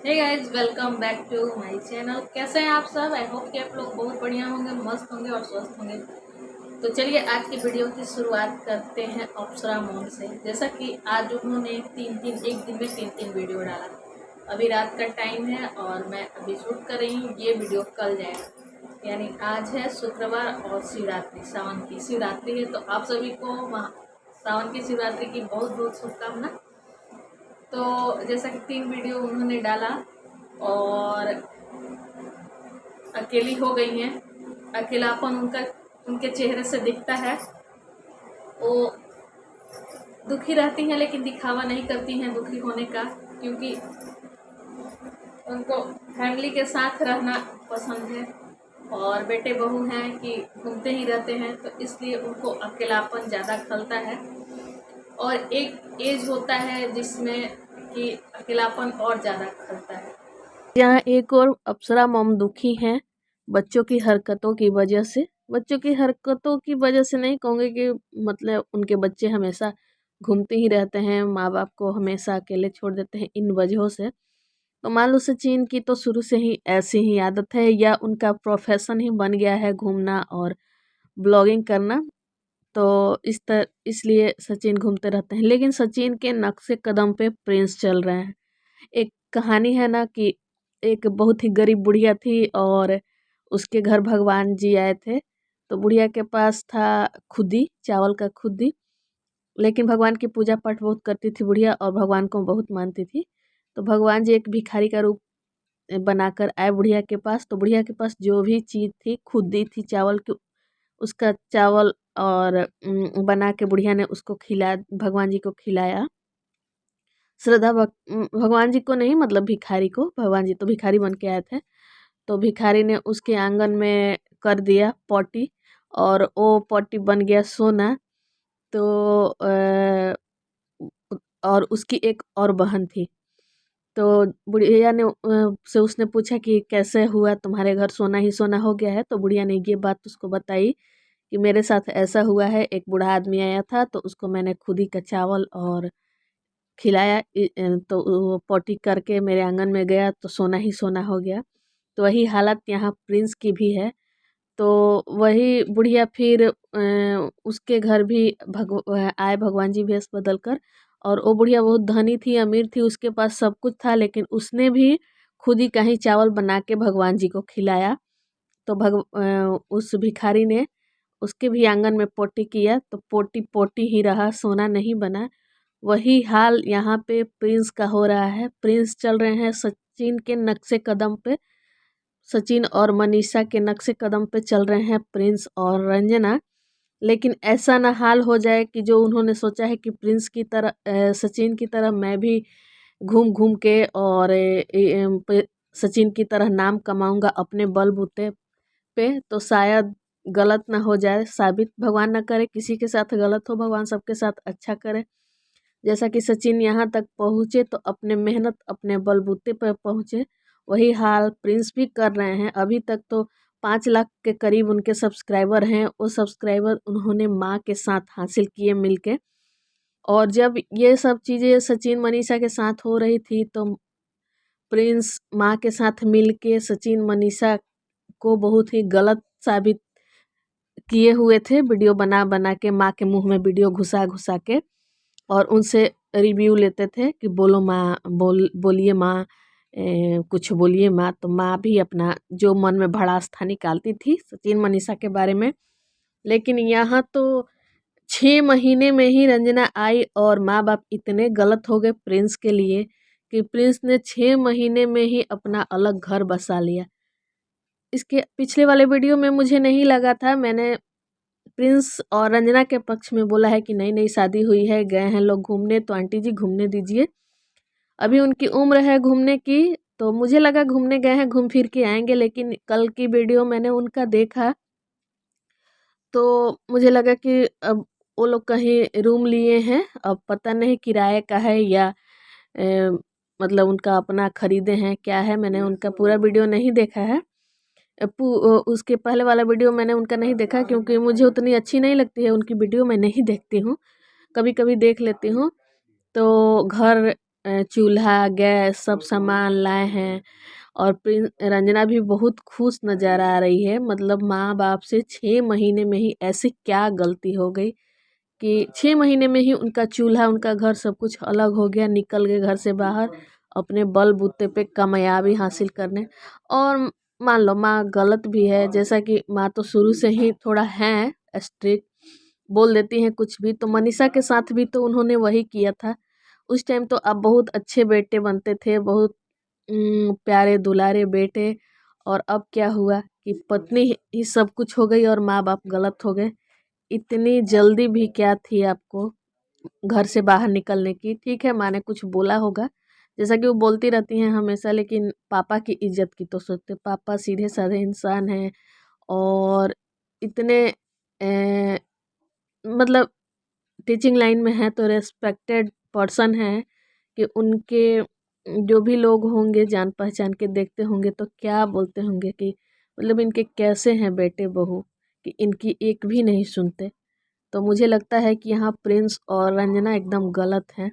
Hey guys, welcome back to my channel. कैसे हैं आप सब? आई होप कि आप लोग बहुत बढ़िया होंगे, मस्त होंगे और स्वस्थ होंगे। तो चलिए आज की वीडियो की शुरुआत करते हैं अप्सरा मॉम से। जैसा कि आज उन्होंने एक दिन में तीन तीन वीडियो डाला। अभी रात का टाइम है और मैं अभी शूट कर रही हूँ। ये वीडियो कल जाएगा, यानी आज है शुक्रवार और शिवरात्रि, सावन की शिवरात्रि है। तो आप सभी को सावन की शिवरात्रि की बहुत बहुत शुभकामना। तो जैसा कि तीन वीडियो उन्होंने डाला और अकेली हो गई हैं। अकेलापन उनके चेहरे से दिखता है। वो दुखी रहती हैं लेकिन दिखावा नहीं करती हैं दुखी होने का, क्योंकि उनको फैमिली के साथ रहना पसंद है और बेटे बहू हैं कि घूमते ही रहते हैं, तो इसलिए उनको अकेलापन ज़्यादा खलता है। और एक एज होता है जिसमें कि अकेलापन और ज़्यादा खलता है। यहाँ एक और अप्सरा मॉम दुखी हैं बच्चों की हरकतों की वजह से। बच्चों की हरकतों की वजह से नहीं कहूँगी कि मतलब उनके बच्चे हमेशा घूमते ही रहते हैं, माँ बाप को हमेशा अकेले छोड़ देते हैं, इन वजहों से। तो मान लो सचिन की तो शुरू से ही ऐसी ही आदत है या उनका प्रोफेशन ही बन गया है घूमना और ब्लॉगिंग करना। तो इसलिए सचिन घूमते रहते हैं, लेकिन सचिन के नक्शे कदम पे प्रिंस चल रहे हैं। एक कहानी है ना कि एक बहुत ही गरीब बुढ़िया थी और उसके घर भगवान जी आए थे। तो बुढ़िया के पास था खुदी, चावल का खुदी, लेकिन भगवान की पूजा पाठ बहुत करती थी बुढ़िया और भगवान को बहुत मानती थी। तो भगवान जी एक भिखारी का रूप बनाकर आए बुढ़िया के पास। तो बुढ़िया के पास जो भी चीज़ थी, खुदी थी चावल की, उसका चावल और बना के बुढ़िया ने उसको खिलाया, भगवान जी को खिलाया। भगवान जी को नहीं, मतलब भिखारी को। भगवान जी तो भिखारी बन के आए थे, तो भिखारी ने उसके आंगन में कर दिया पॉटी और वो पॉटी बन गया सोना। तो और उसकी एक और बहन थी। तो बुढ़िया ने से उसने पूछा कि कैसे हुआ, तुम्हारे घर सोना ही सोना हो गया है। तो बुढ़िया ने ये बात उसको बताई कि मेरे साथ ऐसा हुआ है, एक बूढ़ा आदमी आया था तो उसको मैंने खुद ही का चावल और खिलाया, तो वो पॉटी करके मेरे आंगन में गया तो सोना ही सोना हो गया। तो वही हालत यहाँ प्रिंस की भी है। तो वही बुढ़िया फिर उसके घर भी आए भगवान जी भेष बदल कर। और वो बुढ़िया बहुत धनी थी, अमीर थी, उसके पास सब कुछ था, लेकिन उसने भी खुद ही कहीं चावल बना के भगवान जी को खिलाया। तो उस भिखारी ने उसके भी आंगन में पोटी किया तो पोटी पोटी ही रहा, सोना नहीं बना। वही हाल यहाँ पे प्रिंस का हो रहा है। प्रिंस चल रहे हैं सचिन के नक्शे कदम पे, सचिन और मनीषा के नक्शे कदम पे चल रहे हैं प्रिंस और रंजना। लेकिन ऐसा ना हाल हो जाए कि जो उन्होंने सोचा है कि प्रिंस की तरह सचिन की तरह मैं भी घूम घूम के और सचिन की तरह नाम कमाऊंगा अपने बलबूते पे, तो शायद गलत ना हो जाए साबित। भगवान ना करे किसी के साथ गलत हो, भगवान सबके साथ अच्छा करे। जैसा कि सचिन यहाँ तक पहुँचे तो अपने मेहनत अपने बलबूते पर पहुँचे, वही हाल प्रिंस भी कर रहे हैं। अभी तक तो 5 लाख के करीब उनके सब्सक्राइबर हैं। वो सब्सक्राइबर उन्होंने माँ के साथ हासिल किए मिलके। और जब ये सब चीज़ें सचिन मनीषा के साथ हो रही थी तो प्रिंस माँ के साथ मिलके सचिन मनीषा को बहुत ही गलत साबित किए हुए थे, वीडियो बना बना के माँ के मुंह में वीडियो घुसा घुसा के, और उनसे रिव्यू लेते थे कि बोलो माँ, बोलिए माँ, कुछ बोलिए माँ। तो माँ भी अपना जो मन में भड़ास था निकालती थी सचिन मनीषा के बारे में। लेकिन यहाँ तो 6 महीने में ही रंजना आई और माँ बाप इतने गलत हो गए प्रिंस के लिए कि प्रिंस ने 6 महीने में ही अपना अलग घर बसा लिया। इसके पिछले वाले वीडियो में मुझे नहीं लगा था, मैंने प्रिंस और रंजना के पक्ष में बोला है कि नई नई शादी हुई है, गए हैं लोग घूमने, तो आंटी जी घूमने दीजिए, अभी उनकी उम्र है घूमने की। तो मुझे लगा घूमने गए हैं, घूम फिर के आएंगे, लेकिन कल की वीडियो मैंने उनका देखा तो मुझे लगा कि अब वो लोग कहीं रूम लिए हैं, अब पता नहीं किराए का है या मतलब उनका अपना खरीदे हैं क्या है। मैंने उनका पूरा वीडियो नहीं देखा है। उसके पहले वाला वीडियो मैंने उनका नहीं देखा क्योंकि मुझे उतनी अच्छी नहीं लगती है उनकी वीडियो, मैं नहीं देखती हूँ, कभी कभी देख लेती हूँ। तो घर चूल्हा गैस सब सामान लाए हैं। और रंजना भी बहुत खुश नज़र आ रही है। मतलब माँ बाप से 6 महीने में ही ऐसी क्या गलती हो गई कि 6 महीने में ही उनका चूल्हा उनका घर सब कुछ अलग हो गया, निकल गए घर से बाहर अपने बलबूते पे कामयाबी हासिल करने। और मान लो माँ गलत भी है, जैसा कि माँ तो शुरू से ही थोड़ा है स्ट्रिक्ट, बोल देती हैं कुछ भी। तो मनीषा के साथ भी तो उन्होंने वही किया था। उस टाइम तो आप बहुत अच्छे बेटे बनते थे, बहुत प्यारे दुलारे बेटे। और अब क्या हुआ कि पत्नी ही सब कुछ हो गई और माँ बाप गलत हो गए। इतनी जल्दी भी क्या थी आपको घर से बाहर निकलने की। ठीक है, माँ ने कुछ बोला होगा, जैसा कि वो बोलती रहती हैं हमेशा, लेकिन पापा की इज्जत की तो सोचते। पापा सीधे साधे इंसान हैं और इतने मतलब टीचिंग लाइन में है तो रेस्पेक्टेड पर्सन है कि उनके जो भी लोग होंगे जान पहचान के देखते होंगे तो क्या बोलते होंगे कि मतलब इनके कैसे हैं बेटे बहू कि इनकी एक भी नहीं सुनते। तो मुझे लगता है कि यहाँ प्रिंस और रंजना एकदम गलत हैं।